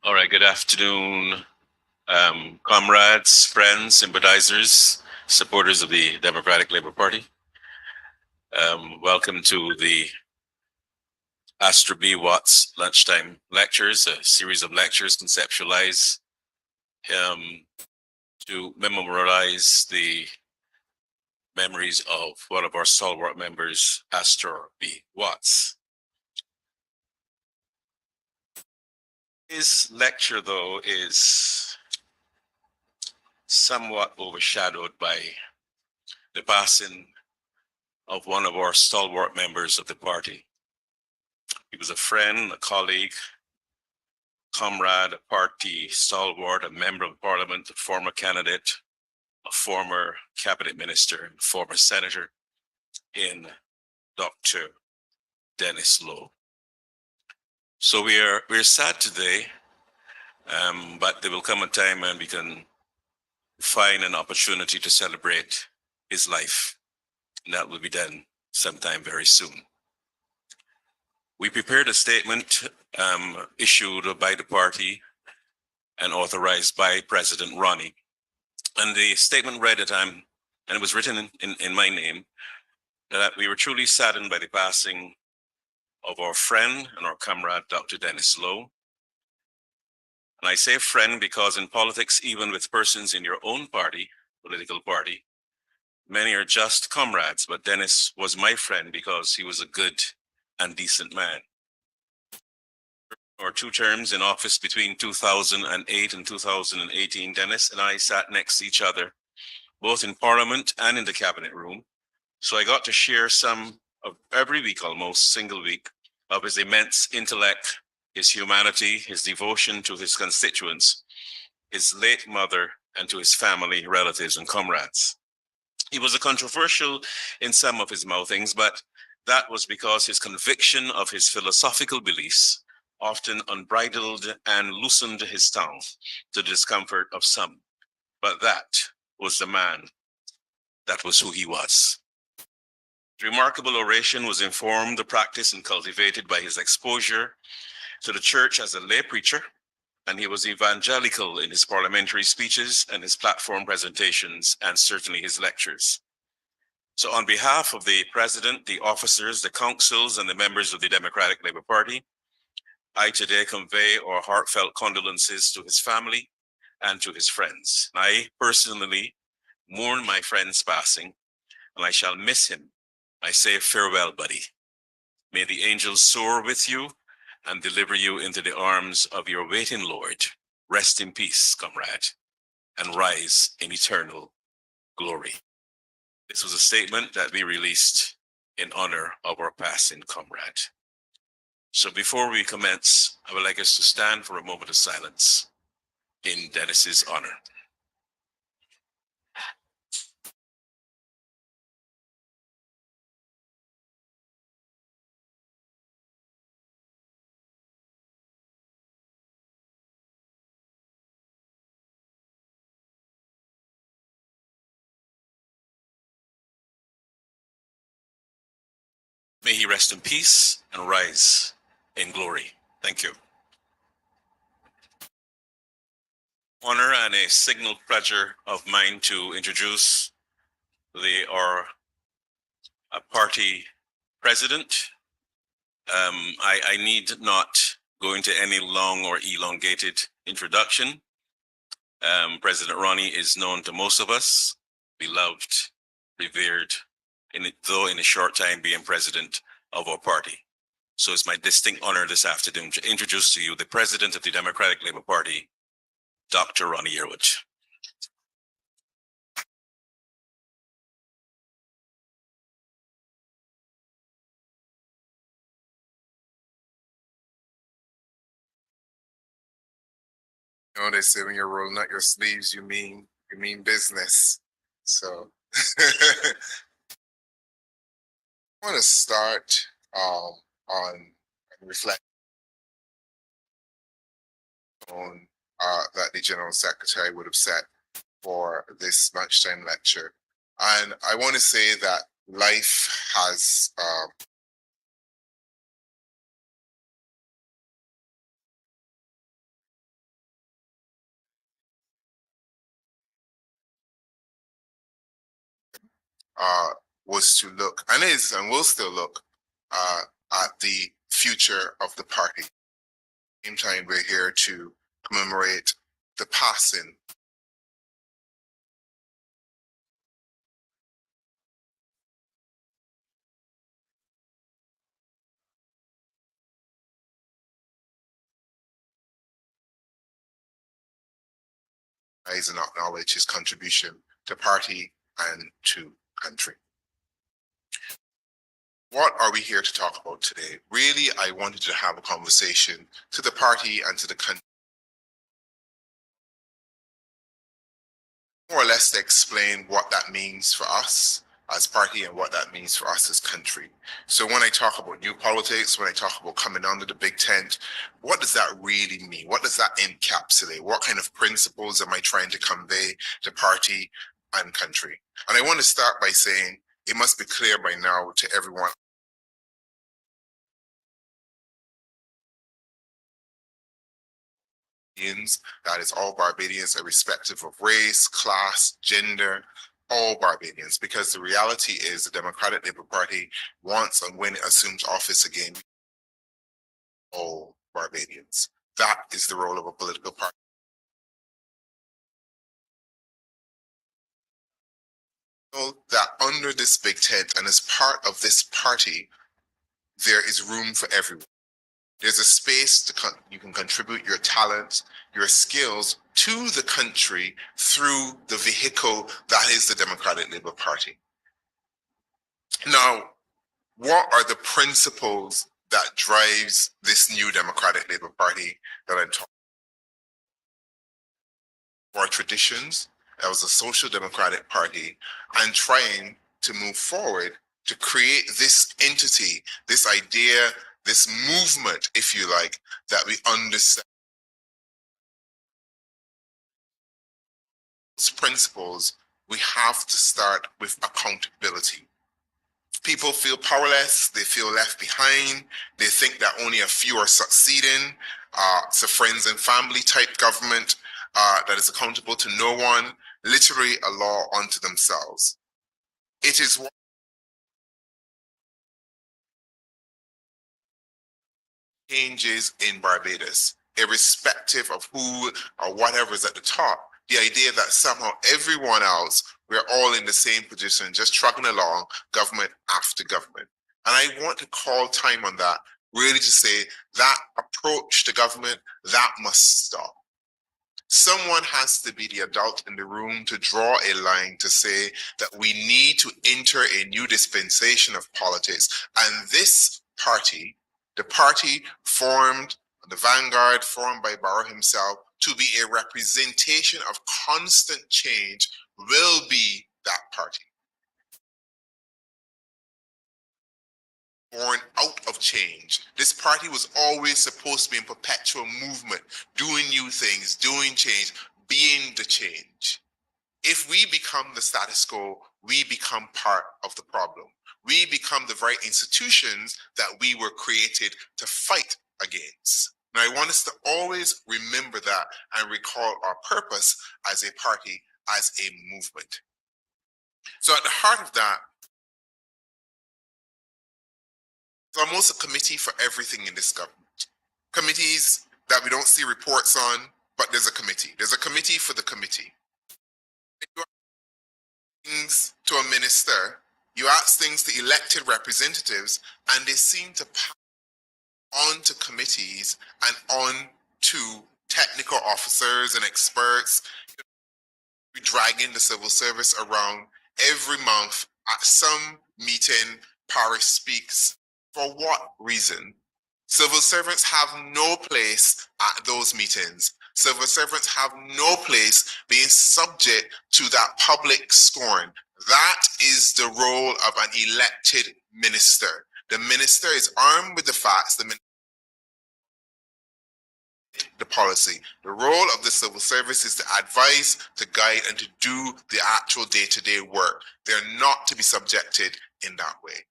All right, good afternoon, comrades, friends, sympathizers, supporters of the Democratic Labour Party. Welcome to the Astor B.Watts Lunchtime Lectures, a series of lectures conceptualized to memorialize the memories of one of our stalwart members, Astor B.Watts. His lecture, though, is somewhat overshadowed by the passing of one of our stalwart members of the party. He was a friend, a colleague, comrade, a party stalwart, a member of parliament, a former candidate, a former cabinet minister, a former senator in Dr. Dennis Lowe. So we're sad today, but there will come a time when we can find an opportunity to celebrate his life, and that will be done sometime very soon. We prepared a statement issued by the party and authorized by President Ronnie. And the statement read at and it was written in my name, that we were truly saddened by the passing of our friend and our comrade, Dr. Dennis Lowe. And I say friend because in politics, even with persons in your own party, political party, many are just comrades, but Dennis was my friend because he was a good and decent man. Or 2 terms in office between 2008 and 2018, Dennis and I sat next to each other, both in Parliament and in the cabinet room. So I got to share some of every week, almost single week, of his immense intellect, his humanity, his devotion to his constituents, his late mother, and to his family, relatives, and comrades. He was controversial in some of his mouthings, but that was because his conviction of his philosophical beliefs often unbridled and loosened his tongue to the discomfort of some. But that was the man. That was who he was. Remarkable oration was informed, practiced, and cultivated by his exposure to the church as a lay preacher, and he was evangelical in his parliamentary speeches and his platform presentations, and certainly his lectures. So on behalf of the president, the officers, the councils, and the members of the Democratic Labour Party, I today convey our heartfelt condolences to his family and to his friends. I personally mourn my friend's passing, and I shall miss him. I say farewell, buddy. May the angels soar with you and deliver you into the arms of your waiting Lord. Rest in peace, comrade, and rise in eternal glory. This was a statement that we released in honor of our passing comrade. So before we commence, I would like us to stand for a moment of silence in Dennis's honor. May he rest in peace and rise in glory. Thank you. Honor and a signal pleasure of mine to introduce our party president. I need not go into any long or elongated introduction. President Ronnie is known to most of us, beloved, revered, though in a short time being president of our party. So it's my distinct honor this afternoon to introduce to you the president of the Democratic Labour Party, Dr. Ronnie Yearwood. You know, they say when you're rolling up your sleeves, you mean business. So I want to start on reflect on that the General Secretary would have set for this lunchtime lecture. And I want to say that life has was to look, and is, and will still look, at the future of the party. At the same time, we're here to commemorate the passing and acknowledge his contribution to party and to country. What are we here to talk about today? Really, I wanted to have a conversation to the party and to the country, more or less to explain what that means for us as party and what that means for us as country. So when I talk about new politics, when I talk about coming under the big tent, what does that really mean? What does that encapsulate? What kind of principles am I trying to convey to party and country? And I want to start by saying it must be clear by now to everyone that is all Barbadians, irrespective of race, class, gender, all Barbadians, because the reality is the Democratic Labour Party wants, and when it assumes office again, all Barbadians. That is the role of a political party. So that under this big tent and as part of this party, there is room for everyone. There's a space you can contribute your talents, your skills to the country through the vehicle that is the Democratic Labour Party. Now, what are the principles that drives this new Democratic Labour Party that I'm talking about? Our traditions as a social democratic party and trying to move forward to create this entity, this idea, this movement, if you like, that we understand. Those principles, we have to start with accountability. People feel powerless, they feel left behind, they think that only a few are succeeding. It's a friends and family type government that is accountable to no one, literally a law unto themselves. It is what changes in Barbados, irrespective of who or whatever is at the top. The idea that somehow everyone else, we're all in the same position, just trucking along, government after government. And I want to call time on that, really to say that approach to government, that must stop. Someone has to be the adult in the room to draw a line to say that we need to enter a new dispensation of politics. And this party, the party formed, the vanguard formed by Barrow himself, to be a representation of constant change, will be that party. Born out of change. This party was always supposed to be in perpetual movement, doing new things, doing change, being the change. If we become the status quo, we become part of the problem. We become the very institutions that we were created to fight against. And I want us to always remember that and recall our purpose as a party, as a movement. So at the heart of that, there's almost a committee for everything in this government. Committees that we don't see reports on, but there's a committee. There's a committee for the committee. You ask things to a minister, you ask things to elected representatives, and they seem to pass on to committees and on to technical officers and experts. We dragging the civil service around every month at some meeting. Paris speaks. For what reason? Civil servants have no place at those meetings. Civil servants have no place being subject to that public scorn. That is the role of an elected minister. The minister is armed with the facts, the policy. The role of the civil service is to advise, to guide, and to do the actual day-to-day work. They're not to be subjected in that way.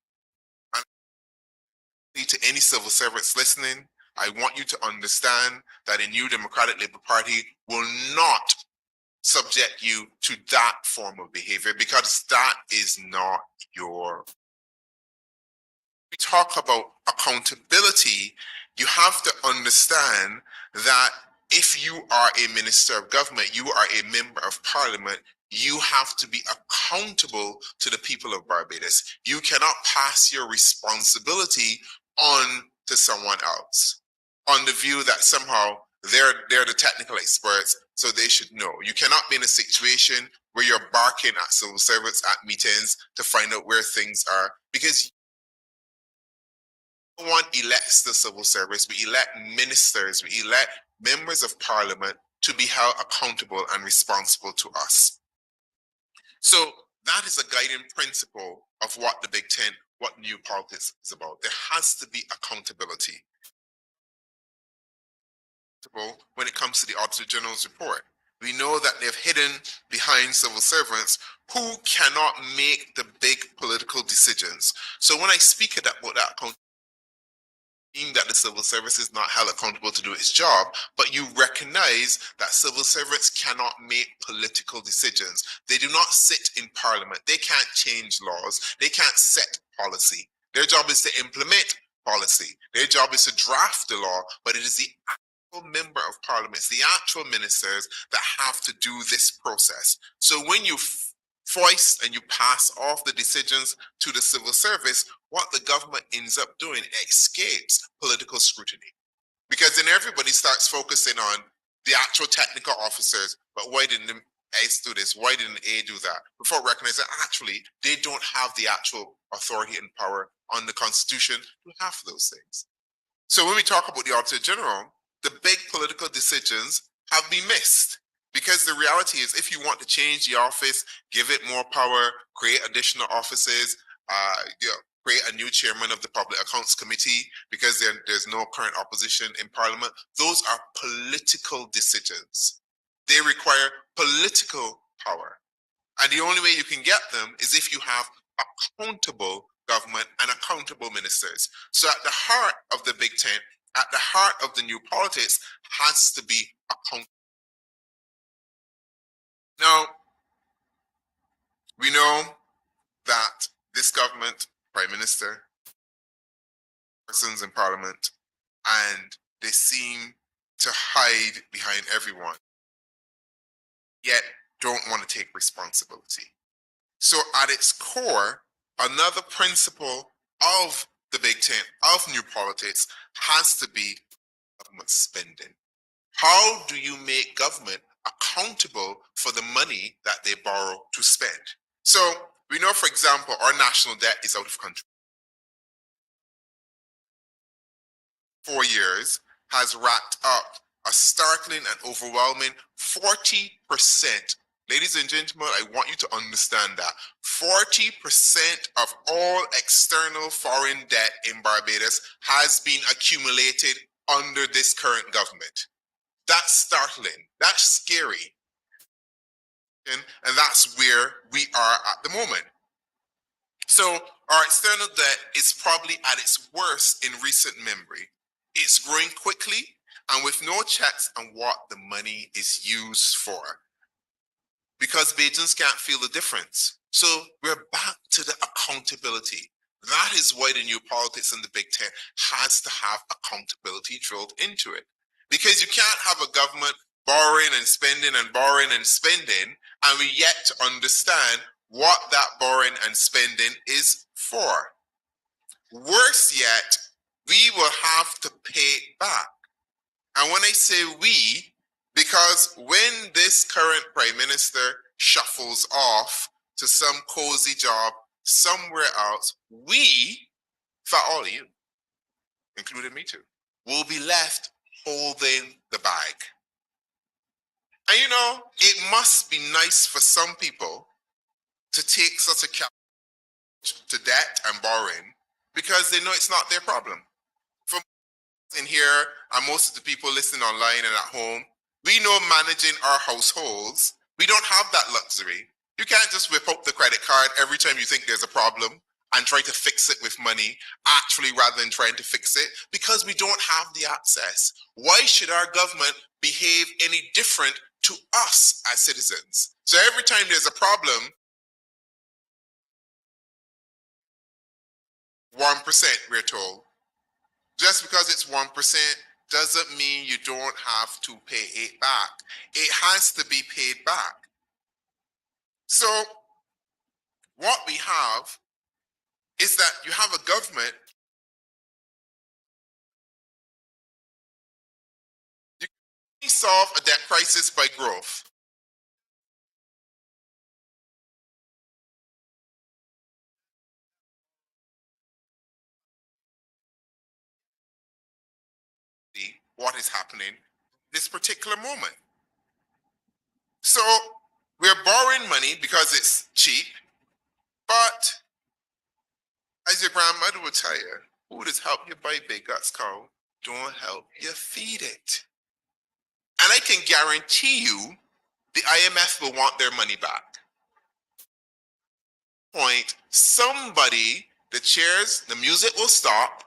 And to any civil servants listening, I want you to understand that a new Democratic Labour Party will not subject you to that form of behavior, because that is not your. We talk about accountability. You have to understand that if you are a minister of government, you are a member of parliament, you have to be accountable to the people of Barbados. You cannot pass your responsibility on to someone else on the view that somehow they're the technical experts, so they should know. You cannot be in a situation where you're barking at civil servants at meetings to find out where things are, because no one elects the civil service. We elect ministers, we elect members of parliament to be held accountable and responsible to us. So that is a guiding principle of what the Big Ten, what new politics is about. There has to be accountability when it comes to the Auditor General's report. We know that they've hidden behind civil servants who cannot make the big political decisions. So when I speak about that accountability, mean that the civil service is not held accountable to do its job, but you recognize that civil servants cannot make political decisions. They do not sit in parliament. They can't change laws. They can't set policy. Their job is to implement policy. Their job is to draft the law, but it is the actual member of parliament, it's the actual ministers that have to do this process. So when you foist and you pass off the decisions to the civil service, what the government ends up doing escapes political scrutiny. Because then everybody starts focusing on the actual technical officers, but why didn't the ACE do this? Why didn't A do that? Before recognizing actually they don't have the actual authority and power on the Constitution to have those things. So when we talk about the Auditor General, the big political decisions have been missed. Because the reality is, if you want to change the office, give it more power, create additional offices, create a new chairman of the Public Accounts Committee, because there's no current opposition in Parliament, those are political decisions. They require political power. And the only way you can get them is if you have accountable government and accountable ministers. So at the heart of the Big Ten, at the heart of the new politics, has to be accountable. Now, we know that this government, Prime Minister, persons in Parliament, and they seem to hide behind everyone, yet don't want to take responsibility. So at its core, another principle of the Big Ten, of new politics, has to be government spending. How do you make government accountable for the money that they borrow to spend? So we know, for example, our national debt is out of control. 4 years has racked up a startling and overwhelming 40%. Ladies and gentlemen, I want you to understand that 40% of all external foreign debt in Barbados has been accumulated under this current government. That's startling. That's scary. And that's where we are at the moment. So our external debt is probably at its worst in recent memory. It's growing quickly and with no checks on what the money is used for, because Bajans can't feel the difference. So we're back to the accountability. That is why the new politics in the Big Ten has to have accountability drilled into it. Because you can't have a government borrowing and spending and borrowing and spending, and we yet to understand what that borrowing and spending is for. Worse yet, we will have to pay it back. And when I say we, because when this current Prime Minister shuffles off to some cozy job somewhere else, we, for all of you, including me too, will be left holding the bag. And you know, it must be nice for some people to take such a cap to debt and borrowing, because they know it's not their problem. From in here and most of the people listening online and at home, we know managing our households, we don't have that luxury. You can't just whip up the credit card every time you think there's a problem and try to fix it with money, actually, rather than trying to fix it, because we don't have the access. Why should our government behave any different to us as citizens. So every time there's a problem, 1%, we're told. Just because it's 1% doesn't mean you don't have to pay it back. It has to be paid back. So what we have is that you have a government. You can solve a debt crisis by growth. What is happening this particular moment? So we're borrowing money because it's cheap, but as your grandmother would tell you, who does help you buy big guts cow? Don't help you feed it. And I can guarantee you the IMF will want their money back. Point, somebody, the chairs, the music will stop.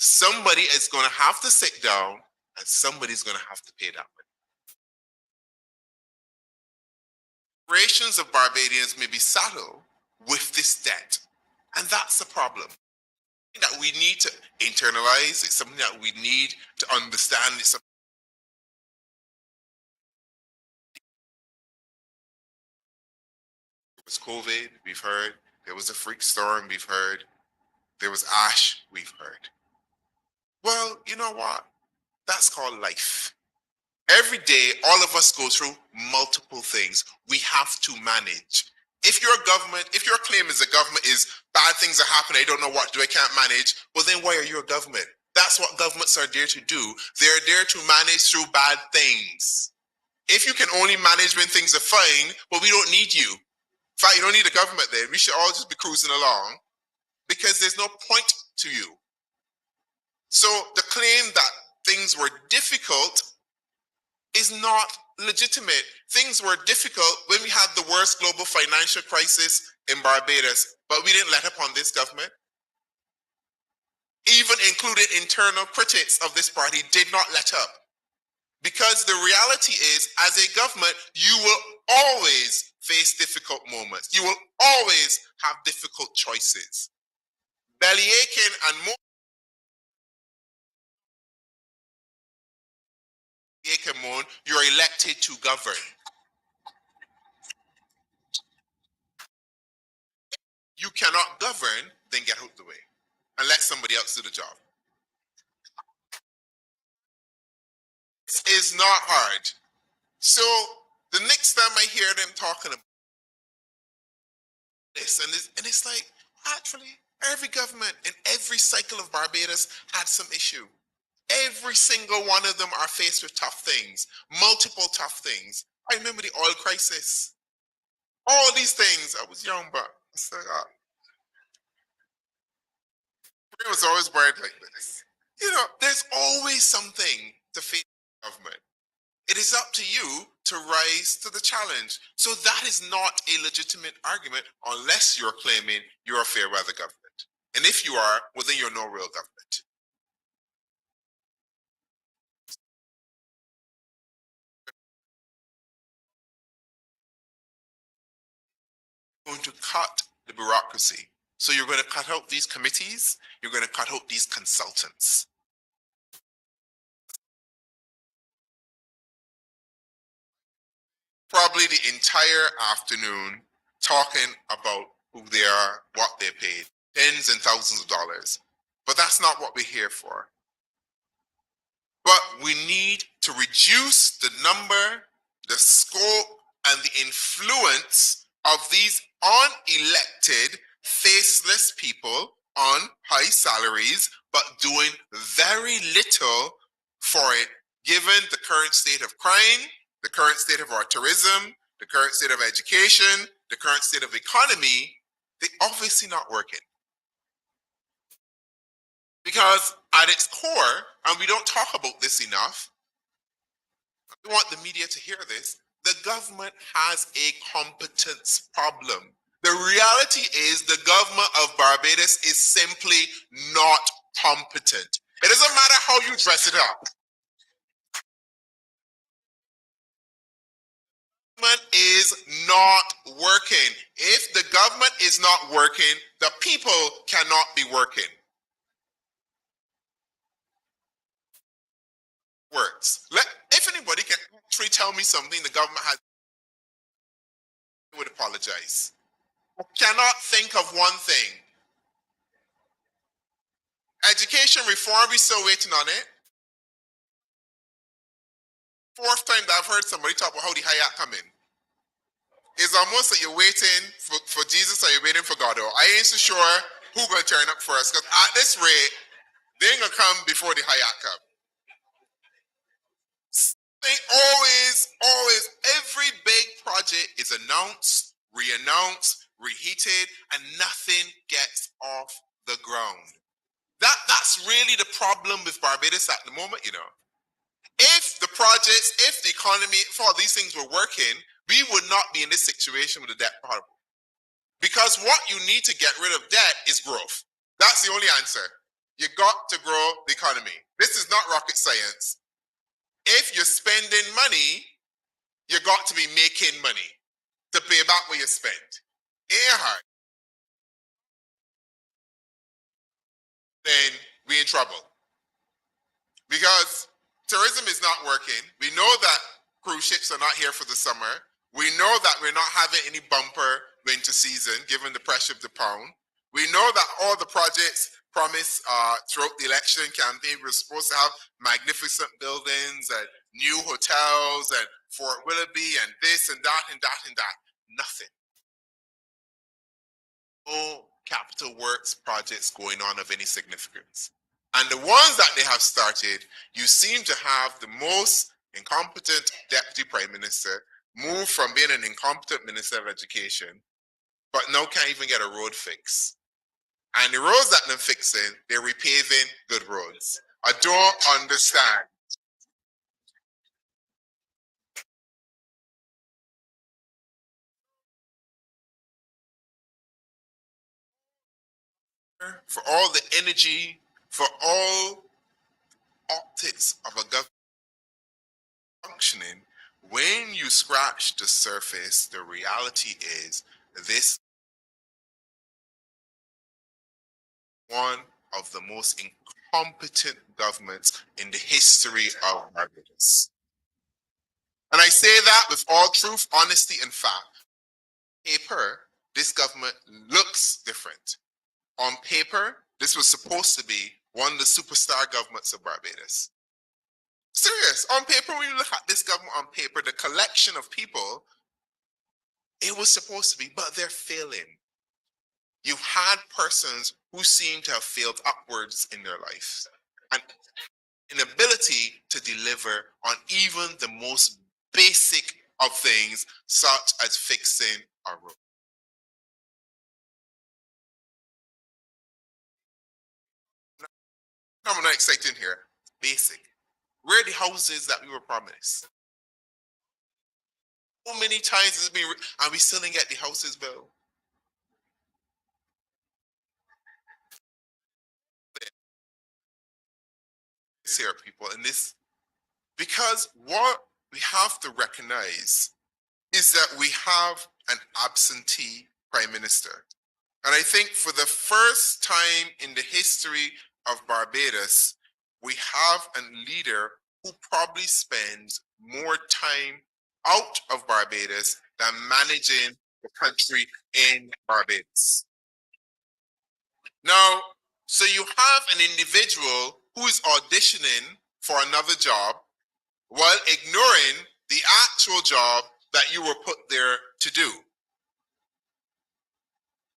Somebody is going to have to sit down and somebody's going to have to pay that money. Generations of Barbadians may be saddled with this debt. And that's the problem. That we need to internalize. It's something that we need to understand. It's something there was COVID, we've heard. There was a freak storm, we've heard. There was ash, we've heard. Well, you know what? That's called life. Every day, all of us go through multiple things we have to manage. If your government, if your claim as a government is bad things are happening, I don't know what to do, I can't manage, well then why are you a government? That's what governments are there to do. They're there to manage through bad things. If you can only manage when things are fine, well, we don't need you. In fact, you don't need a government then. We should all just be cruising along because there's no point to you. So the claim that things were difficult is not legitimate. Things were difficult when we had the worst global financial crisis in Barbados, but we didn't let up on this government. Even included internal critics of this party did not let up. Because the reality is, as a government, you will always face difficult moments. You will always have difficult choices. Bellyaching and more you're elected to govern. You cannot govern, then get out the way and let somebody else do the job. It's not hard. So the next time I hear them talking about this, and it's like, actually, every government in every cycle of Barbados had some issue. Every single one of them are faced with tough things, multiple tough things. I remember the oil crisis. All these things. I was young, but I said, it was always wired like this. You know, there's always something to face government. It is up to you to rise to the challenge. So that is not a legitimate argument unless you're claiming you're a fair weather government. And if you are, well, then you're no real government. You're going to cut the bureaucracy. So you're going to cut out these committees, you're going to cut out these consultants. Probably the entire afternoon talking about who they are, what they paid, tens and thousands of dollars. But that's not what we're here for. But we need to reduce the number, the scope, and the influence of these unelected, faceless people on high salaries, but doing very little for it, given the current state of crime, the current state of our tourism, the current state of education, the current state of economy. They're obviously not working. Because at its core, and we don't talk about this enough, we want the media to hear this, the government has a competence problem. The reality is the government of Barbados is simply not competent. It doesn't matter how you dress it up. government is not working. If the government is not working, the people cannot be working. Works. If anybody can actually tell me something the government has, I would apologize. I cannot think of one thing. Education reform, we're still waiting on it. Fourth time that I've heard somebody talk about how the Hayat come in. It's almost like you're waiting for Jesus or you're waiting for God. I ain't so sure who gonna turn up first, because at this rate, they ain't gonna come before the Hayat come. They always, every big project is announced, re-announced, reheated, and nothing gets off the ground. That's really the problem with Barbados at the moment, you know. If the projects, if the economy, if all these things were working, we would not be in this situation with the debt problem. Because what you need to get rid of debt is growth. That's the only answer. You got to grow the economy. This is not rocket science. If you're spending money, you got to be making money to pay back what you spent. Ain't hard. Then we're in trouble. Because tourism is not working. We know that cruise ships are not here for the summer. We know that we're not having any bumper winter season given the pressure of the pound. We know that all the projects promised throughout the election campaign, we're supposed to have magnificent buildings and new hotels and Fort Willoughby and this and that and that and that. Nothing. No capital works projects going on of any significance. And the ones that they have started, you seem to have the most incompetent deputy prime minister move from being an incompetent minister of education, but now can't even get a road fix. And the roads that they're fixing, they're repaving good roads. I don't understand. For all the energy, for all optics of a government functioning, when you scratch the surface, the reality is this one of the most incompetent governments in the history of Barbados. And I say that with all truth, honesty, and fact. Paper, this government looks different. On paper, this was supposed to be one of the superstar governments of Barbados. Serious. On paper, when you look at this government on paper, the collection of people, it was supposed to be, but they're failing. You've had persons who seem to have failed upwards in their life. And inability to deliver on even the most basic of things, such as fixing a road. I'm not excited here. Basic. Where are the houses that we were promised? How many times has it been, and we still didn't get the houses built? Here, people, and this, because what we have to recognize is that we have an absentee prime minister. And I think for the first time in the history of Barbados, we have a leader who probably spends more time out of Barbados than managing the country in Barbados. Now, so you have an individual who is auditioning for another job while ignoring the actual job that you were put there to do.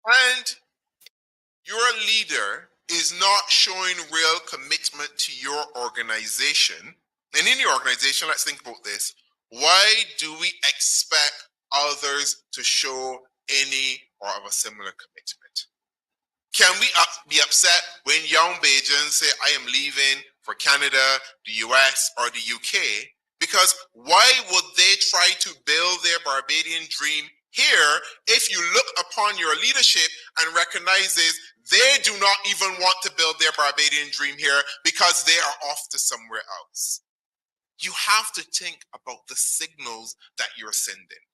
And your leader is not showing real commitment to your organization. And in your organization, let's think about this. Why do we expect others to show any or of a similar commitment? Can we be upset when young Bajans say, I am leaving for Canada, the US, or the UK? Because why would they try to build their Barbadian dream here if you look upon your leadership and recognizes they do not even want to build their Barbadian dream here because they are off to somewhere else? You have to think about the signals that you're sending.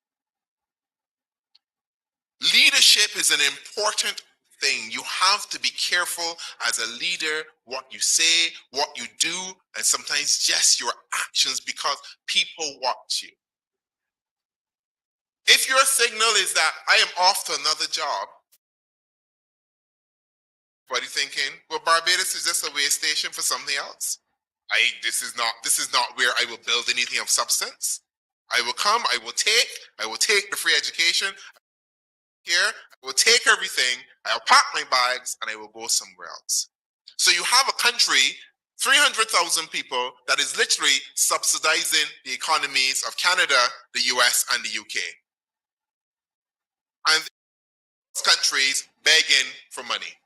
Leadership is an important thing. You have to be careful as a leader what you say, what you do, and sometimes just your actions because people watch you. If your signal is that I am off to another job, what are you thinking? Well, Barbados is just a way station for something else. This is not where I will build anything of substance. I will come, I will take the free education here, I will take everything, I'll pack my bags, and I will go somewhere else. So you have a country, 300,000 people, that is literally subsidizing the economies of Canada, the US, and the UK. And those countries begging for money.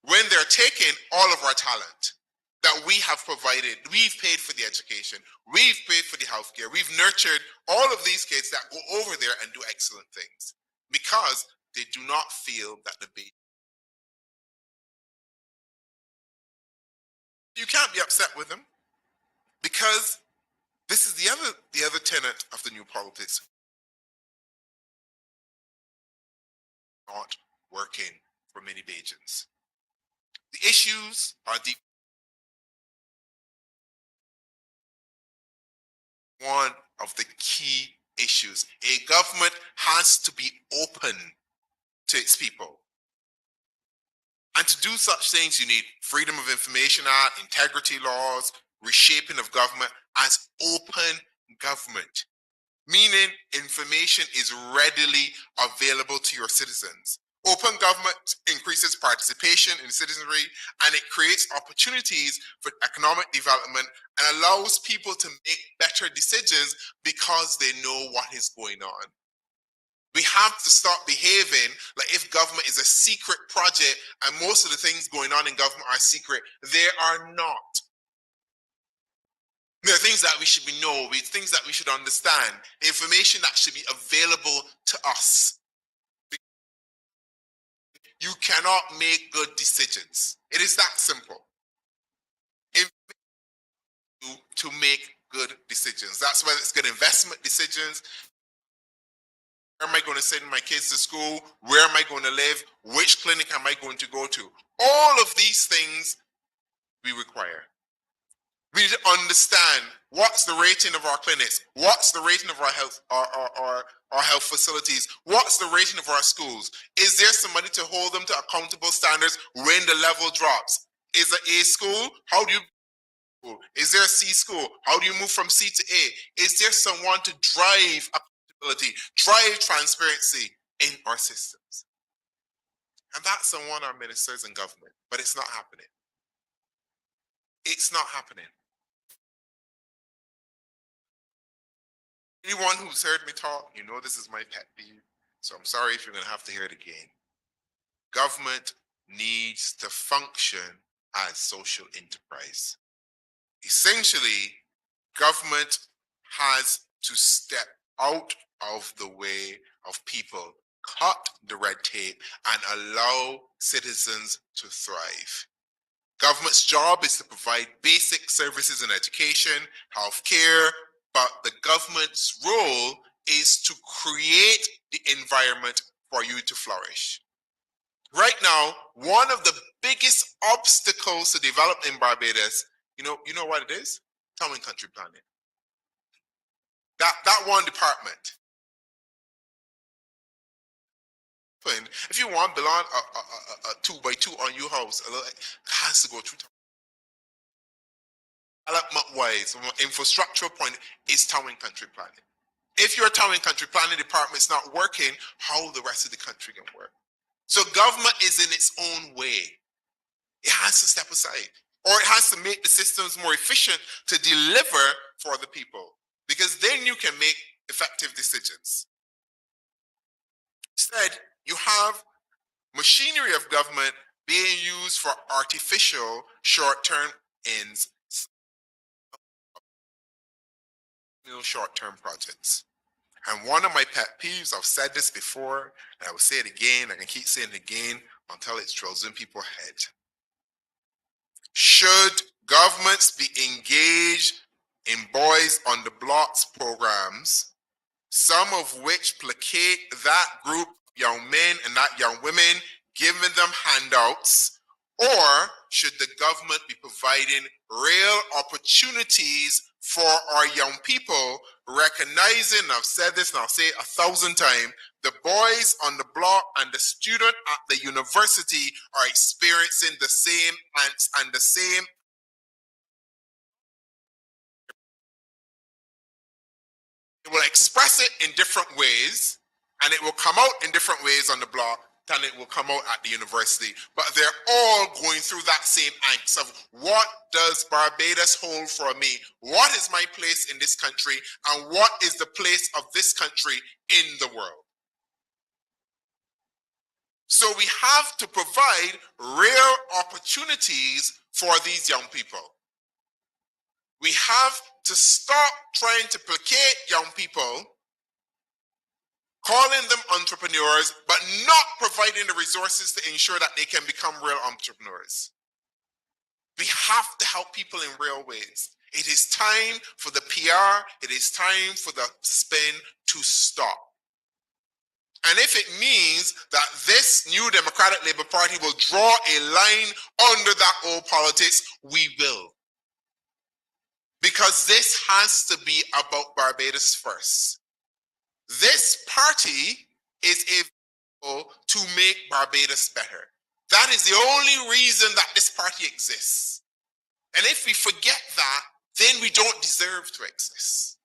When they're taking all of our talent that we have provided, we've paid for the education, we've paid for the healthcare, we've nurtured all of these kids that go over there and do excellent things because they do not feel that the baby. You can't be upset with them because this is the other tenet of the new politics. Not working for many Bajans. The issues are deep. One of the key issues. A government has to be open to its people. And to do such things, you need Freedom of Information Act, integrity laws, reshaping of government as open government, meaning information is readily available to your citizens. Open government increases participation in citizenry and it creates opportunities for economic development and allows people to make better decisions because they know what is going on. We have to start behaving like if government is a secret project and most of the things going on in government are secret. They are not. There are things that we should know, things that we should understand, information that should be available to us. You cannot make good decisions. It is that simple. To make good decisions. That's whether it's good investment decisions. Where am I going to send my kids to school? Where am I going to live? Which clinic am I going to go to? All of these things we require. We need to understand what's the rating of our clinics, what's the rating of our health, our health facilities, what's the rating of our schools? Is there somebody to hold them to accountable standards when the level drops? Is it A school? How do you? Is there a C school? How do you move from C to A? Is there someone to drive accountability, drive transparency in our systems? And that's someone our ministers and government, but it's not happening. It's not happening. Anyone who's heard me talk, you know this is my pet peeve, so I'm sorry if you're going to have to hear it again. Government needs to function as social enterprise. Essentially, government has to step out of the way of people, cut the red tape, and allow citizens to thrive. Government's job is to provide basic services in education, healthcare, but the government's role is to create the environment for you to flourish. Right now, one of the biggest obstacles to development in Barbados, you know what it is? Town and country planning. That one department. If you want to build a 2x2 on your house, it has to go through. Development wise, from an infrastructural point, is town and country planning. If your town and country planning department is not working, how the rest of the country can work? So government is in its own way. It has to step aside, or it has to make the systems more efficient to deliver for the people, because then you can make effective decisions. Instead, you have machinery of government being used for artificial short-term ends, short-term projects. And one of my pet peeves, I've said this before, and I will say it again, I can keep saying it again until it drills in people's head. Should governments be engaged in boys on the blocks programs some of which placate that group of young men and that young women, giving them handouts, or should the government be providing real opportunities for our young people, recognizing, I've said this and I'll say it 1,000 times, the boys on the block and the student at the university are experiencing the same angst and the same. It will express it in different ways, and it will come out in different ways on the block than it will come out at the university. But they're all going through that same angst of, what does Barbados hold for me? What is my place in this country? And what is the place of this country in the world? So we have to provide real opportunities for these young people. We have to stop trying to placate young people, calling them entrepreneurs, but not providing the resources to ensure that they can become real entrepreneurs. We have to help people in real ways. It is time for the PR, it is time for the spin to stop. And if it means that this new Democratic Labour Party will draw a line under that old politics, we will. Because this has to be about Barbados first. This party is able to make Barbados better. That is the only reason that this party exists. And if we forget that, then we don't deserve to exist.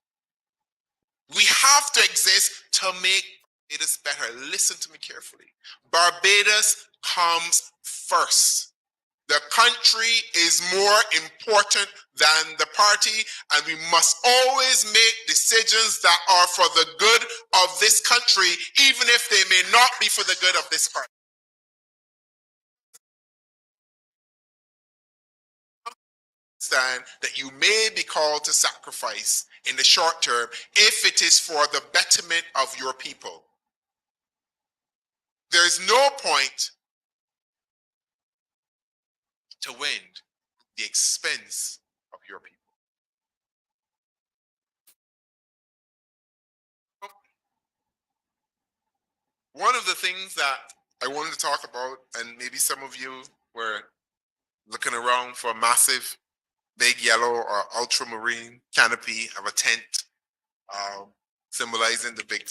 We have to exist to make Barbados better. Listen to me carefully. Barbados comes first. The country is more important than the party, and we must always make decisions that are for the good of this country, even if they may not be for the good of this party. Understand that you may be called to sacrifice in the short term if it is for the betterment of your people. There is no point to win at the expense of your people. One of the things that I wanted to talk about, and maybe some of you were looking around for a massive, big yellow or ultramarine canopy of a tent symbolizing the big.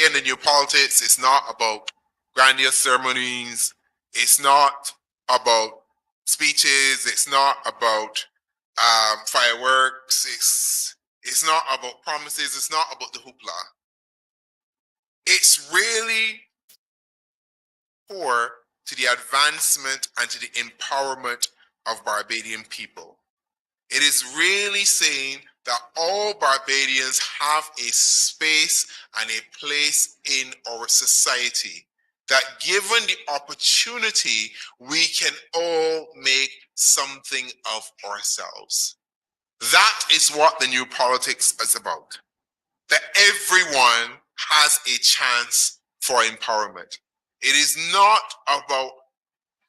In the new politics, it's not about grandiose ceremonies. It's not about speeches. It's not about fireworks. It's not about promises. It's not about the hoopla. It's really core to the advancement and to the empowerment of Barbadian people. It is really saying that all Barbadians have a space and a place in our society, that given the opportunity, we can all make something of ourselves. That is what the new politics is about. That everyone has a chance for empowerment. It is not about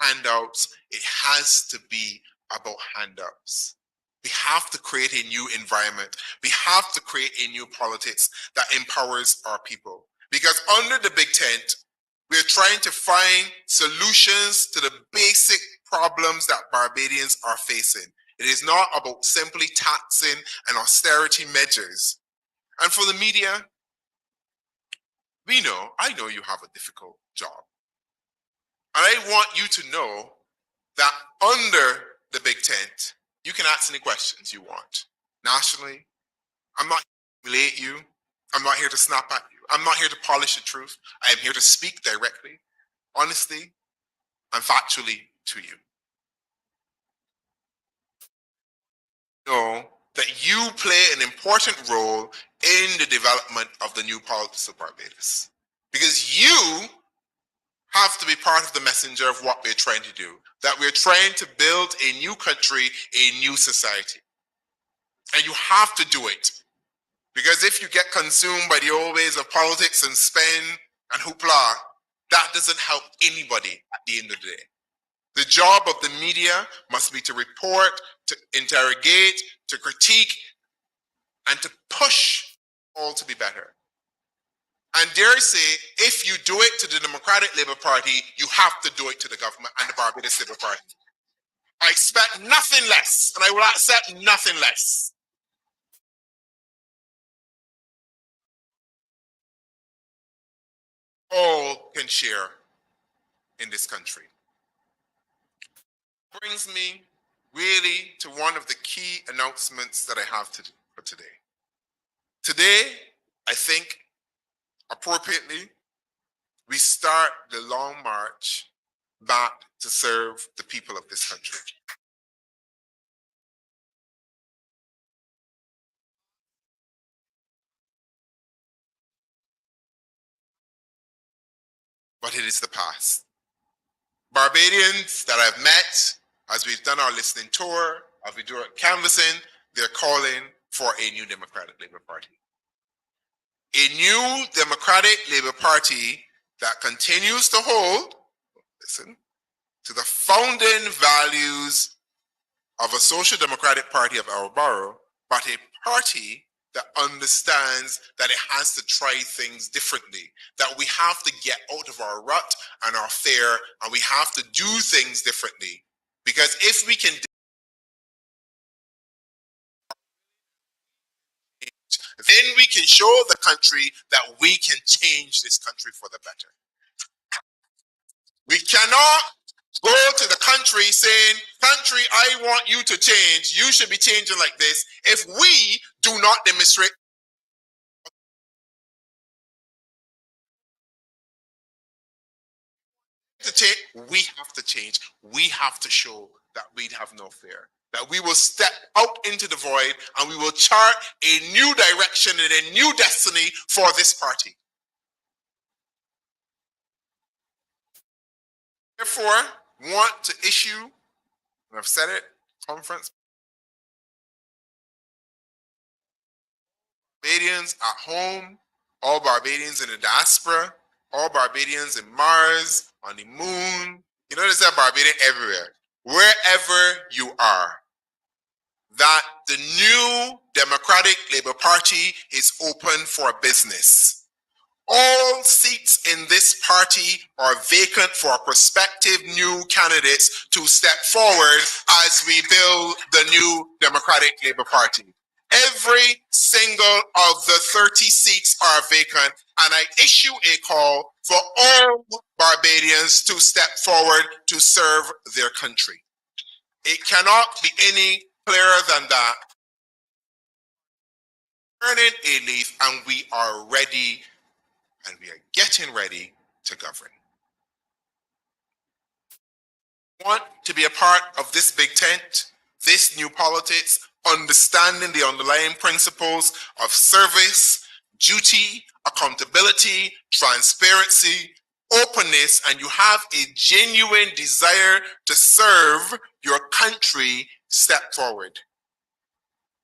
handouts. It has to be about handouts. We have to create a new environment. We have to create a new politics that empowers our people. Because under the big tent, we're trying to find solutions to the basic problems that Barbadians are facing. It is not about simply taxing and austerity measures. And for the media, I know you have a difficult job. And I want you to know that under the big tent, you can ask any questions you want. Nationally, I'm not here to humiliate you. I'm not here to snap at you. I'm not here to polish the truth. I am here to speak directly, honestly, and factually to you. Know that you play an important role in the development of the new politics of Barbados. Because you have to be part of the messenger of what we're trying to do. That we're trying to build a new country, a new society. And you have to do it. Because if you get consumed by the old ways of politics and spend and hoopla, that doesn't help anybody at the end of the day. The job of the media must be to report, to interrogate, to critique, and to push all to be better. And dare say, if you do it to the Democratic Labour Party, you have to do it to the government and the Barbados Labour Party. I expect nothing less, and I will accept nothing less. All can share in this country. Brings me really to one of the key announcements that I have for today. Today, I think, appropriately, we start the long march back to serve the people of this country. But it is the past. Barbadians that I've met, as we've done our listening tour, as we do our canvassing, they're calling for a new Democratic Labour Party. A new Democratic Labour Party that continues to hold, listen, to the founding values of a social democratic party of our borough, but a party that understands that it has to try things differently, that we have to get out of our rut and our fear, and we have to do things differently. Because if we can, then we can show the country that we can change this country for the better. We cannot go to the country saying, country, I want you to change. You should be changing like this. If we do not demonstrate to change, we have to change. We have to show that we have no fear, that we will step out into the void and we will chart a new direction and a new destiny for this party. Therefore, want to issue, and I've said it, conference, Barbadians at home, all Barbadians in the diaspora, all Barbadians in Mars, on the moon. You know, there's a Barbadian everywhere. Wherever you are, that the new Democratic Labour Party is open for business. All seats in this party are vacant for prospective new candidates to step forward as we build the new Democratic Labour Party. Every single of the 30 seats are vacant, and I issue a call for all Barbadians to step forward to serve their country. It cannot be any clearer than that. Turning a leaf, and we are ready, and we are getting ready to govern. Want to be a part of this big tent, this new politics, understanding the underlying principles of service, duty, accountability, transparency, openness, and you have a genuine desire to serve your country, step forward.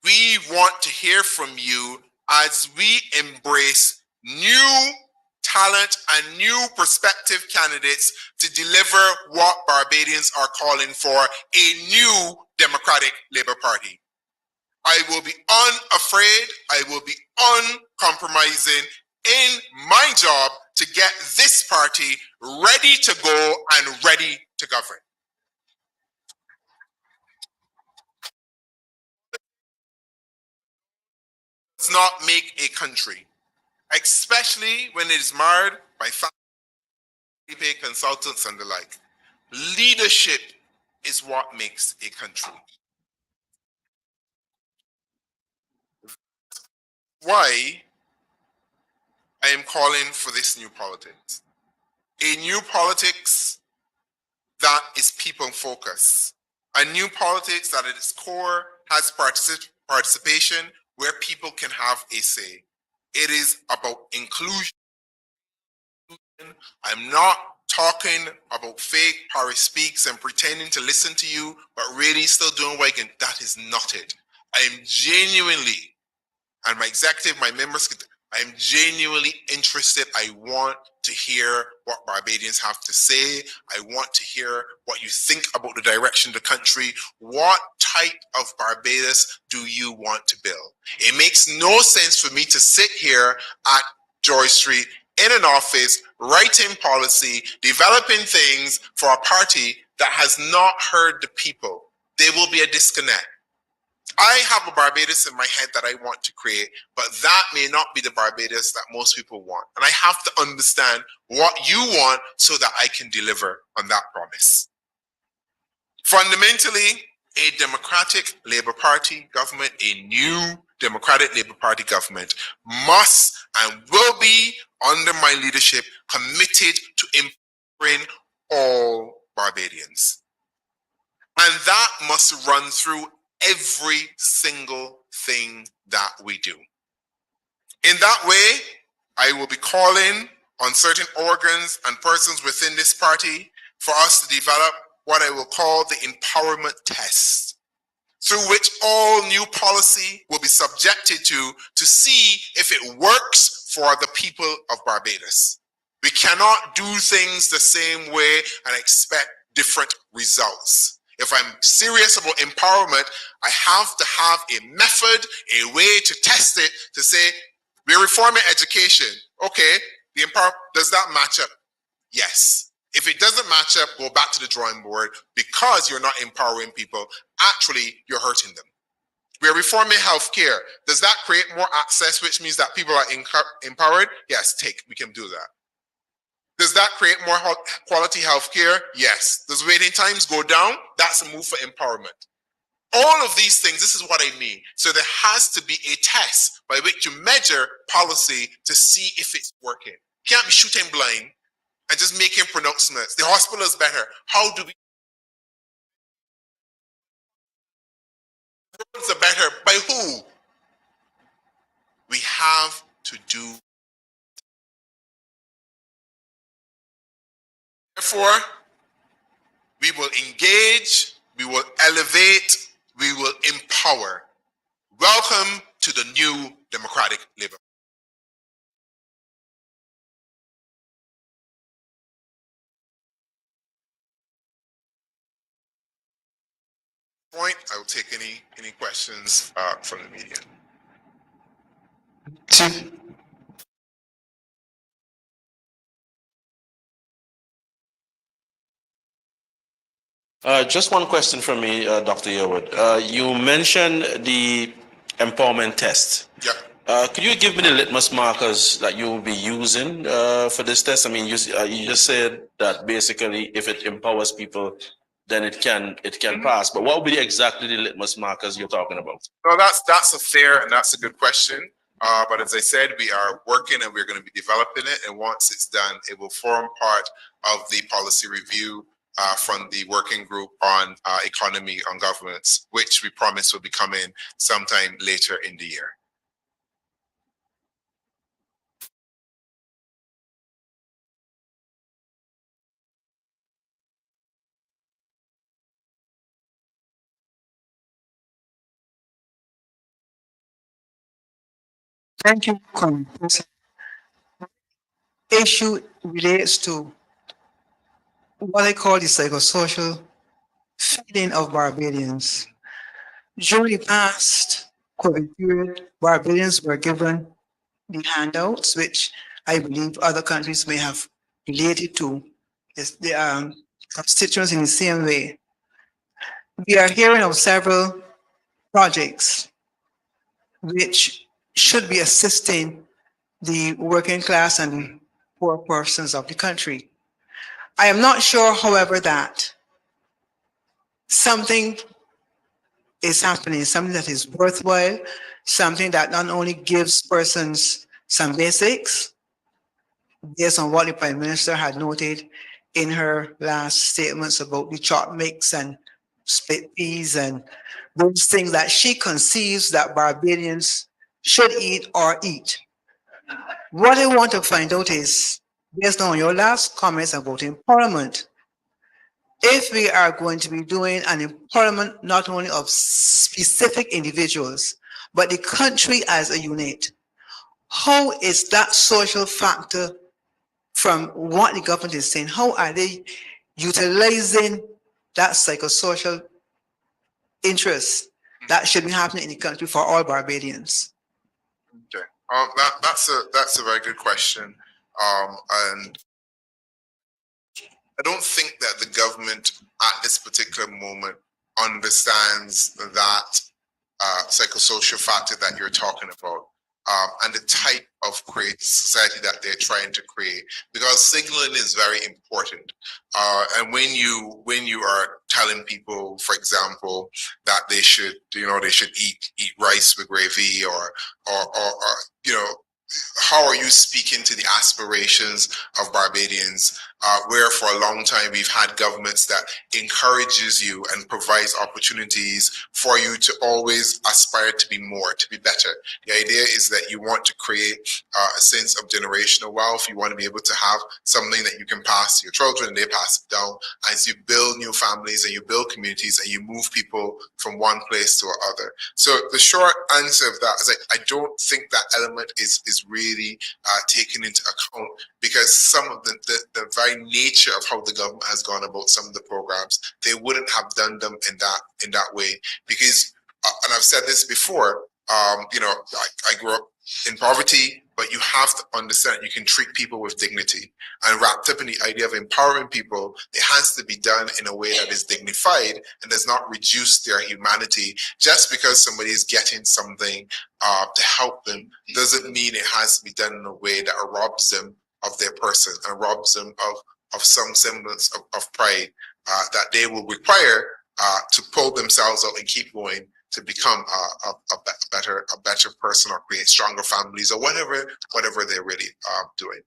We want to hear from you as we embrace new talent and new prospective candidates to deliver what Barbadians are calling for, a new Democratic Labour Party. I will be unafraid, I will be uncompromising in my job to get this party ready to go and ready to govern. Does not make a country, especially when it is marred by family consultants and the like. Leadership is what makes a country. Why I am calling for this new politics. A new politics that is people focused. A new politics that at its core has participation where people can have a say. It is about inclusion. I'm not talking about fake Harry speaks and pretending to listen to you, but really still doing what I can. That is not it. I am genuinely, and my executive, my members, I'm genuinely interested. I want to hear what Barbadians have to say. I want to hear what you think about the direction of the country. What type of Barbados do you want to build? It makes no sense for me to sit here at Joy Street in an office, writing policy, developing things for a party that has not heard the people. There will be a disconnect. I have a Barbados in my head that I want to create, but that may not be the Barbados that most people want. And I have to understand what you want so that I can deliver on that promise. Fundamentally, a Democratic Labour Party government, a new Democratic Labour Party government must and will be, under my leadership, committed to empowering all Barbadians. And that must run through every single thing that we do. In that way, I will be calling on certain organs and persons within this party for us to develop what I will call the empowerment test, through which all new policy will be subjected to see if it works for the people of Barbados. We cannot do things the same way and expect different results. If I'm serious about empowerment, I have to have a method, a way to test it, to say, we're reforming education. Okay, does that match up? Yes. If it doesn't match up, go back to the drawing board, because you're not empowering people. Actually, you're hurting them. We're reforming healthcare. Does that create more access, which means that people are empowered? Yes, we can do that. Does that create more quality healthcare? Yes. Does waiting times go down? That's a move for empowerment. All of these things, this is what I mean. So there has to be a test by which you measure policy to see if it's working. You can't be shooting blind and just making pronouncements. The hospital is better. How do we? Roads are better. By who? We have to do. Therefore, we will engage, we will elevate, we will empower. Welcome to the new Democratic Labour. Point, I will take any questions from the media. Just one question from me, Dr. Yearwood. You mentioned the empowerment test. Yeah. Could you give me the litmus markers that you will be using for this test? I mean, you just said that basically if it empowers people, then it can pass. But what would be exactly the litmus markers you're talking about? No, that's a fair and that's a good question. But as I said, we are working and we're going to be developing it. And once it's done, it will form part of the policy review from the working group on economy on governance, which we promise will be coming sometime later in the year. Thank you, Professor. Issue relates to what I call the psychosocial feeding of Barbadians. During the past COVID period, Barbadians were given the handouts, which I believe other countries may have related to the constituents in the same way. We are hearing of several projects which should be assisting the working class and poor persons of the country. I am not sure, however, that something is happening, something that is worthwhile, something that not only gives persons some basics, based on what the Prime Minister had noted in her last statements about the chop mix and split peas and those things that she conceives that Barbadians should eat or eat. What I want to find out is, based on your last comments about empowerment, if we are going to be doing an empowerment not only of specific individuals, but the country as a unit, how is that social factor from what the government is saying? How are they utilizing that psychosocial interest that should be happening in the country for all Barbadians? Okay. That's a very good question. And I don't think that the government at this particular moment understands that psychosocial factor that you're talking about, and the type of society that they're trying to create, because signaling is very important. And when you are telling people, for example, that they should eat rice with gravy, or how are you speaking to the aspirations of Barbadians, where for a long time we've had governments that encourages you and provides opportunities for you to always aspire to be more, to be better. The idea is that you want to create a sense of generational wealth. You want to be able to have something that you can pass to your children and they pass it down as you build new families and you build communities and you move people from one place to another. So the short answer of that is I don't think that element is really taken into account, because some of the very nature of how the government has gone about some of the programs, they wouldn't have done them in that way. Because and I've said this before, I grew up in poverty, but you have to understand you can treat people with dignity. And wrapped up in the idea of empowering people, it has to be done in a way that is dignified and does not reduce their humanity. Just because somebody is getting something to help them doesn't mean it has to be done in a way that robs them of their person and robs them of some semblance of pride that they will require to pull themselves out and keep going, to become a better person or create stronger families or whatever they're really doing.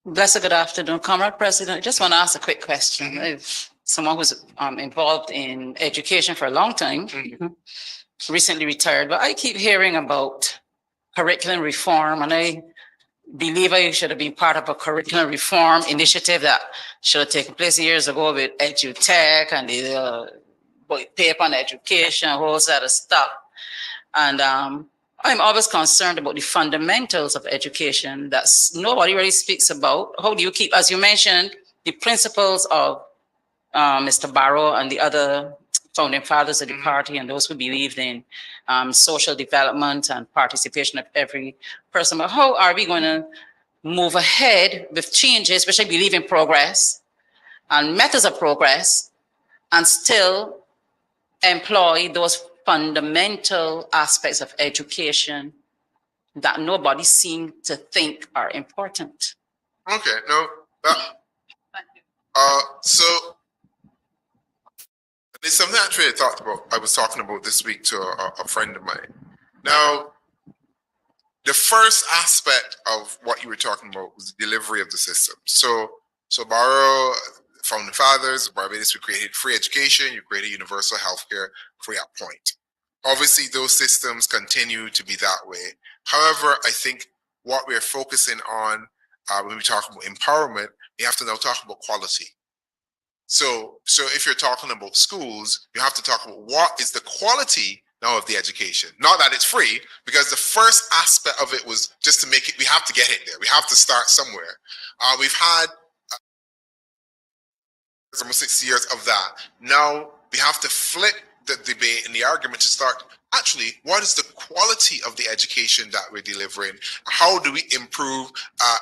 Blessed good afternoon, Comrade President. I just want to ask a quick question. If someone who's involved in education for a long time, recently retired, but I keep hearing about curriculum reform, and I believe I should have been part of a curriculum reform initiative that should have taken place years ago with EduTech and the paper on education, a whole set of stuff. And I'm always concerned about the fundamentals of education that nobody really speaks about. How do you keep, as you mentioned, the principles of Mr. Barrow and the other founding fathers of the party and those who believed in social development and participation of every person. But how are we going to move ahead with changes, which I believe in progress and methods of progress, and still employ those fundamental aspects of education that nobody seems to think are important? Okay, no, so it's something I actually thought about. I was talking about this week to a friend of mine. Now, the first aspect of what you were talking about was the delivery of the system. So Barrow, founding fathers, Barbados, we created free education, you created universal healthcare free at point. Obviously, those systems continue to be that way. However, I think what we're focusing on when we talk about empowerment, we have to now talk about quality. So if you're talking about schools, you have to talk about what is the quality now of the education. Not that it's free, because the first aspect of it was just to make it, we have to get it there. We have to start somewhere. We've had almost 6 years of that. Now we have to flip the debate and the argument to start, actually, what is the quality of the education that we're delivering? How do we improve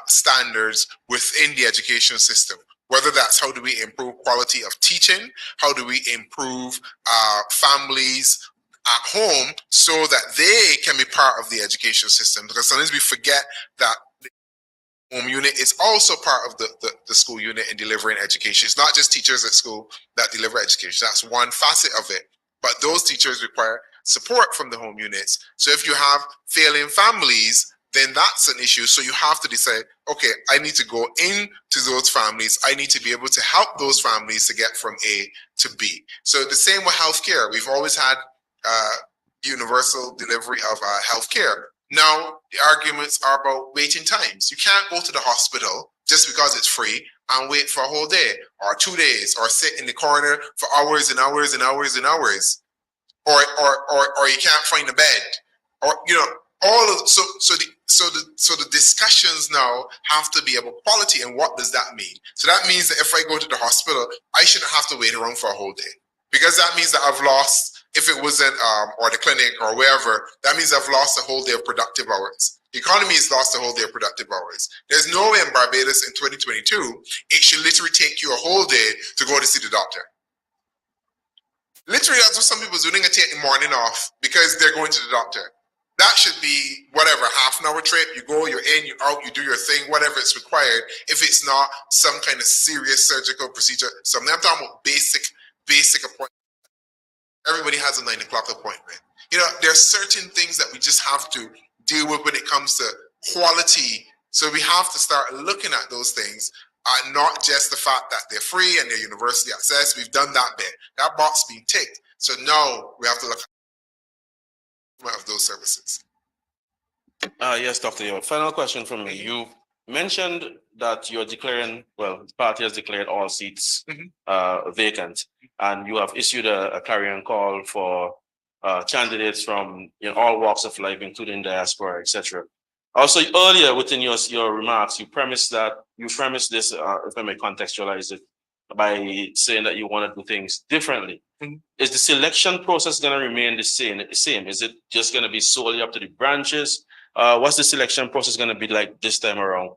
standards within the education system? Whether that's how do we improve quality of teaching, how do we improve families at home so that they can be part of the education system? Because sometimes we forget that the home unit is also part of the school unit in delivering education. It's not just teachers at school that deliver education. That's one facet of it. But those teachers require support from the home units. So if you have failing families, then that's an issue. So you have to decide, okay, I need to go into those families. I need to be able to help those families to get from A to B. So the same with healthcare. We've always had universal delivery of healthcare. Now the arguments are about waiting times. You can't go to the hospital just because it's free and wait for a whole day or 2 days, or sit in the corner for hours and hours and hours and hours, or you can't find a bed, or So the discussions now have to be about quality, and what does that mean? So that means that if I go to the hospital, I shouldn't have to wait around for a whole day, because that means that I've lost, if it wasn't or the clinic or wherever, that means I've lost a whole day of productive hours. The economy has lost a whole day of productive hours. There's no way in Barbados in 2022 it should literally take you a whole day to go to see the doctor. Literally, that's what some people do. They're gonna take the morning off because they're going to the doctor. That should be whatever, half an hour trip. You go, you're in, you're out, you do your thing, whatever it's required. If it's not some kind of serious surgical procedure, something I'm talking about basic appointment. Everybody has a 9 o'clock appointment. You know, there are certain things that we just have to deal with when it comes to quality. So we have to start looking at those things. Not just the fact that they're free and they're university access. We've done that bit. That box being ticked. So now we have to look at of those services. Yes, Dr. Yearwood. Final question from me. You mentioned that you're declaring, well, the party has declared all seats vacant, and you have issued a clarion call for candidates from all walks of life, including diaspora, etc. Also, earlier within your remarks, you premised this, if I may contextualize it, by saying that you want to do things differently. Is the selection process going to remain the same? Is it just going to be solely up to the branches? What's the selection process going to be like this time around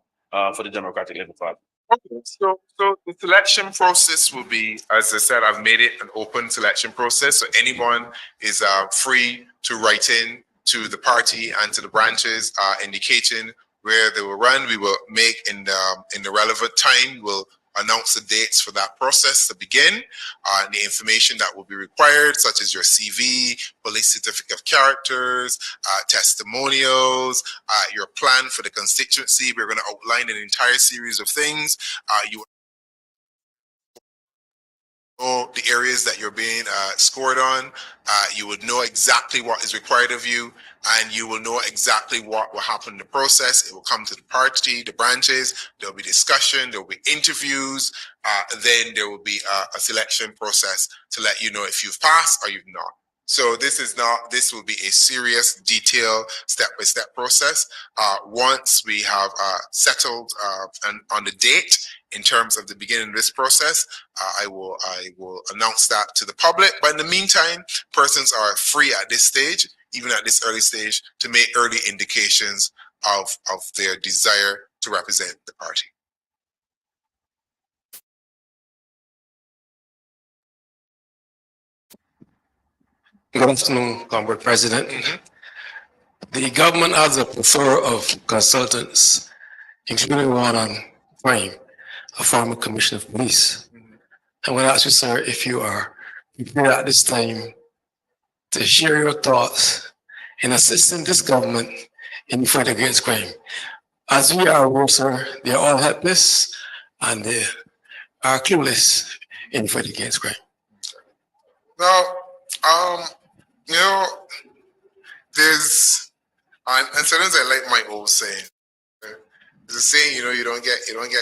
for the Democratic Labour Party? Okay, so the selection process will be, as I said, I've made it an open selection process. So anyone is free to write in to the party and to the branches, indicating where they will run. We will make in the relevant time. We'll announce the dates for that process to begin, the information that will be required, such as your CV, police certificate of characters, testimonials, your plan for the constituency. We're going to outline an entire series of things. You know the areas that you're being scored on. You would know exactly what is required of you, and you will know exactly what will happen in the process. It will come to the party, the branches. There will be discussion. There will be interviews. Then there will be a selection process to let you know if you've passed or you've not. So this will be a serious, detailed, step-by-step process. Once we have settled on the date in terms of the beginning of this process, I will announce that to the public. But in the meantime, persons are free at this stage, even at this early stage, to make early indications of their desire to represent the party. Good afternoon, Comrade President. The government has a plethora of consultants, including one on crime, a former commissioner of police. I want to ask you, sir, if you are prepared at this time to share your thoughts in assisting this government in the fight against crime. As we are aware, sir, they are all helpless and they are clueless in the fight against crime. Now, you know, there's, and sometimes I like my old saying. There's a saying, you know, you don't get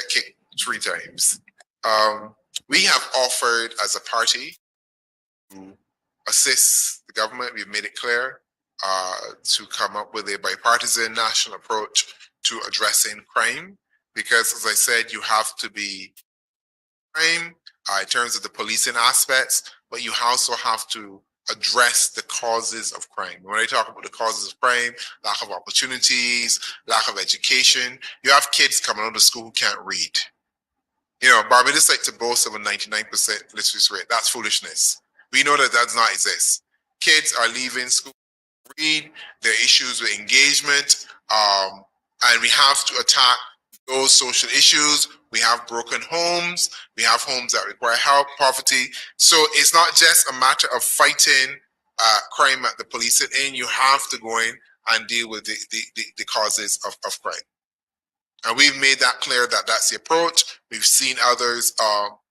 kicked 3 times. We have offered as a party to assist the government. We've made it clear to come up with a bipartisan national approach to addressing crime, because, as I said, you have to be crime in terms of the policing aspects, but you also have to address the causes of crime. When I talk about the causes of crime, lack of opportunities, lack of education, you have kids coming out of school who can't read. You know, Barbados like to boast of a 99% literacy rate. That's foolishness. We know that does not exist. Kids are leaving school to read. There are issues with engagement, and we have to attack those social issues. We have broken homes. We have homes that require help, poverty. So it's not just a matter of fighting crime at the policing end. You have to go in and deal with the causes of crime. And we've made that clear that that's the approach. We've seen others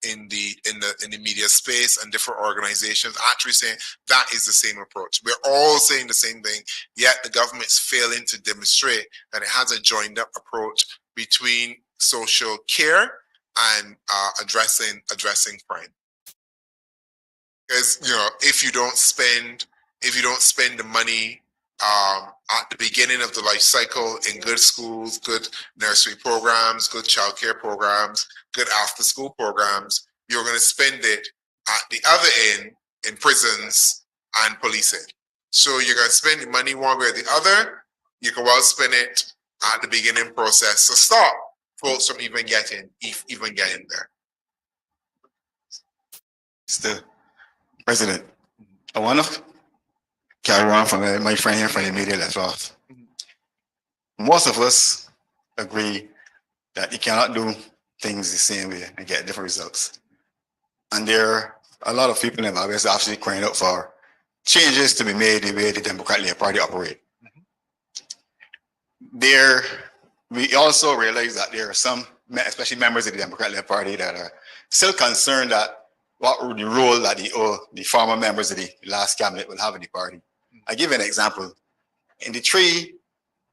in the media space and different organizations actually saying that is the same approach. We're all saying the same thing, yet the government's failing to demonstrate that it has a joined up approach between social care and addressing crime. Because, you know, if you don't spend the money at the beginning of the life cycle in good schools, good nursery programs, good childcare programs, good after school programs. You're going to spend it at the other end in prisons and policing. So you're going to spend the money one way or the other. You can well spend it at the beginning process to stop folks from even getting there. Mr. President, I want to carry on from my friend here from the media that's off. Most of us agree that you cannot do things the same way and get different results. And there are a lot of people in Barbados actually crying out for changes to be made the way the Democratic Labour Party operate. We also realize that there are some, especially members of the Democratic Labour Party, that are still concerned that what the role that the former members of the last cabinet will have in the party. I give an example. In the 3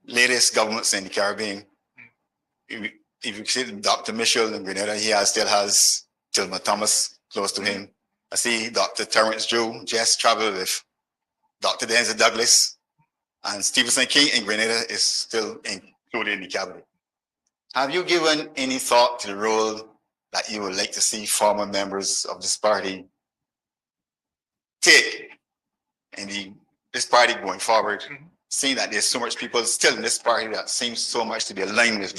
latest governments in the Caribbean, if you see Dr. Mitchell in Grenada, still has Tilma Thomas close to him. I see Dr. Terrence Drew just traveled with Dr. Denzel Douglas, and Stevenson King in Grenada is still included in the cabinet. Have you given any thought to the role that you would like to see former members of this party take in this party going forward, seeing that there's so much people still in this party that seems so much to be aligned with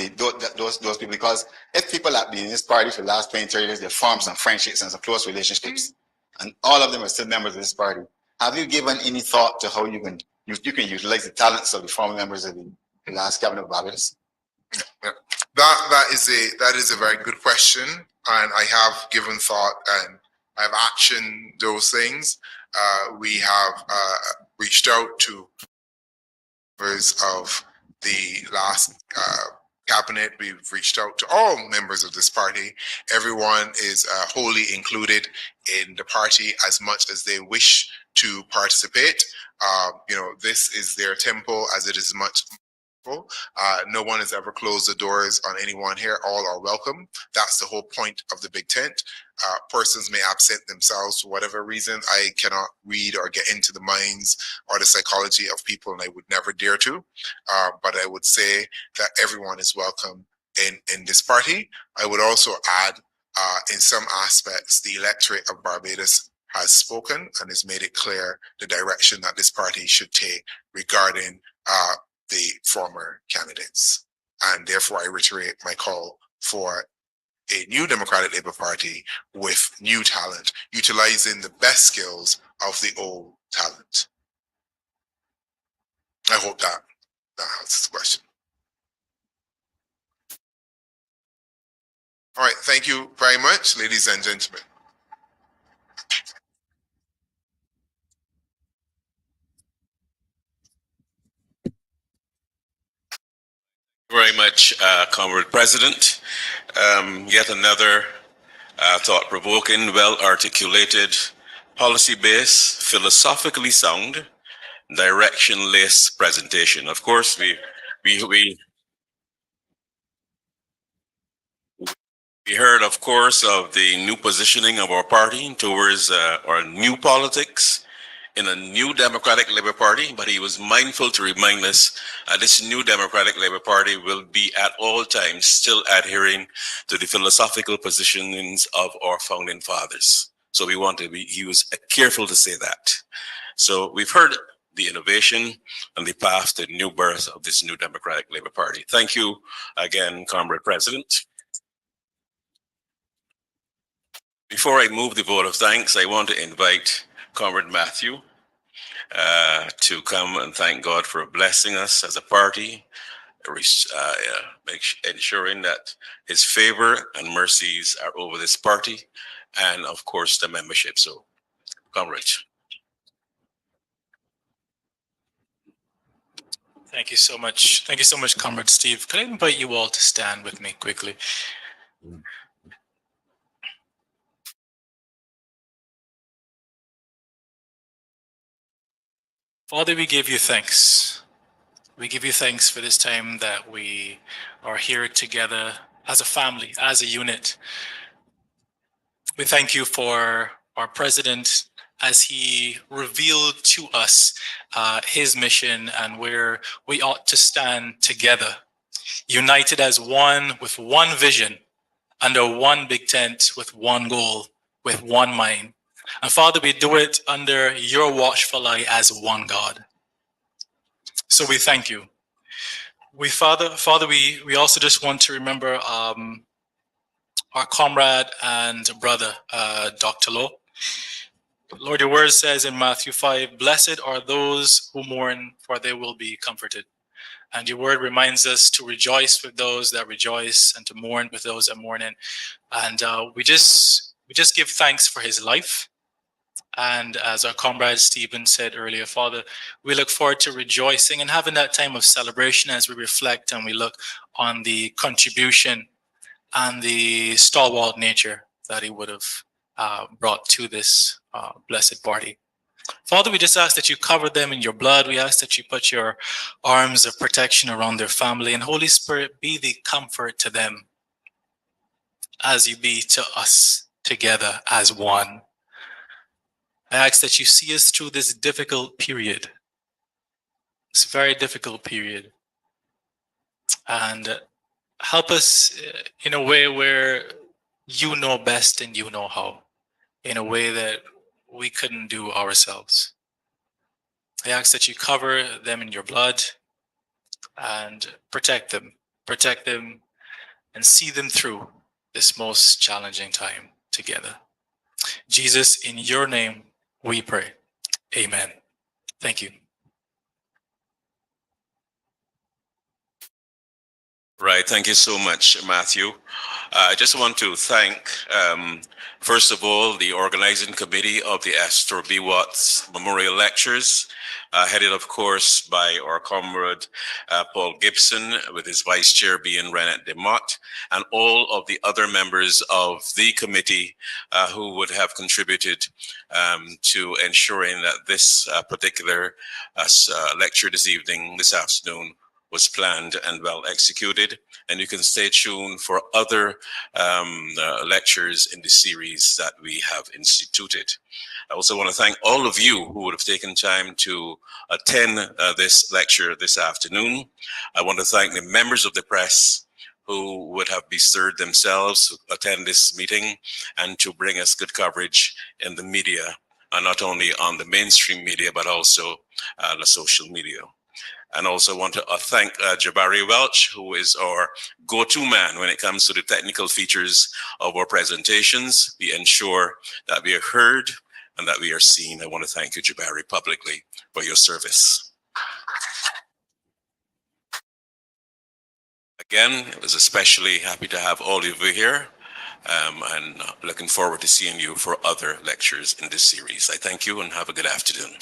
those people? Because if people have been in this party for the last 20, 30 years, they've formed some friendships and some close relationships, and all of them are still members of this party. Have you given any thought to how you can utilize the talents of the former members of the last cabinet of Barbados? Yeah. That is a very good question, and I have given thought and I have actioned those things. We have reached out to members of the last cabinet. We've reached out to all members of this party. Everyone is wholly included in the party as much as they wish to participate. This is their temple as it is much. No one has ever closed the doors on anyone here. All are welcome. That's the whole point of the big tent. Persons may absent themselves for whatever reason. I cannot read or get into the minds or the psychology of people, and I would never dare to. But I would say that everyone is welcome in this party. I would also add, in some aspects, the electorate of Barbados has spoken and has made it clear the direction that this party should take regarding the former candidates. And therefore, I reiterate my call for a new Democratic Labour Party with new talent, utilizing the best skills of the old talent. I hope that answers the question. All right, thank you very much, ladies and gentlemen. Very much, Comrade President. Yet another thought-provoking, well-articulated, policy-based, philosophically sound, directionless presentation. Of course, we heard, of course, of the new positioning of our party towards our new politics in a new Democratic Labour Party, but he was mindful to remind us this new Democratic Labour Party will be at all times still adhering to the philosophical positionings of our founding fathers. So he was careful to say that. So we've heard the innovation and the path to the new birth of this new Democratic Labour Party. Thank you again, Comrade President. Before I move the vote of thanks, I want to invite Comrade Matthew to come and thank God for blessing us as a party, ensuring that his favor and mercies are over this party and, of course, the membership. So, Comrade. Thank you so much. Thank you so much, Comrade Steve. Could I invite you all to stand with me quickly? Father, we give you thanks. We give you thanks for this time that we are here together as a family, as a unit. We thank you for our president, as he revealed to us his mission and where we ought to stand together, united as one with one vision, under one big tent, with one goal, with one mind. And Father, we do it under your watchful eye as one God. So we thank you. Father, we also just want to remember our comrade and brother, Dr. Lowe. Lord, your word says in Matthew 5, blessed are those who mourn, for they will be comforted. And your word reminds us to rejoice with those that rejoice and to mourn with those that mourn. And we just give thanks for his life. And as our comrade Stephen said earlier, Father, we look forward to rejoicing and having that time of celebration as we reflect and we look on the contribution and the stalwart nature that he would have brought to this blessed party. Father, we just ask that you cover them in your blood. We ask that you put your arms of protection around their family, and Holy Spirit, be the comfort to them as you be to us together as one. I ask that you see us through this difficult period, this very difficult period, and help us in a way where you know best and you know how, in a way that we couldn't do ourselves. I ask that you cover them in your blood and protect them and see them through this most challenging time together. Jesus, in your name we pray. Amen. Thank you. Right. Thank you so much, Matthew. I just want to thank, first of all, the organizing committee of the Astor B.Watts Memorial Lectures, headed, of course, by our comrade Paul Gibson, with his vice chair being Renette DeMott, and all of the other members of the committee who would have contributed to ensuring that this particular lecture this afternoon, was planned and well executed. And you can stay tuned for other lectures in the series that we have instituted. I also want to thank all of you who would have taken time to attend this lecture this afternoon. I want to thank the members of the press who would have bestirred themselves to attend this meeting and to bring us good coverage in the media, not only on the mainstream media, but also the social media. And also want to thank Jabari Welch, who is our go-to man when it comes to the technical features of our presentations. We ensure that we are heard and that we are seen. I want to thank you, Jabari, publicly for your service. Again, I was especially happy to have all of you here, and looking forward to seeing you for other lectures in this series. I thank you and have a good afternoon.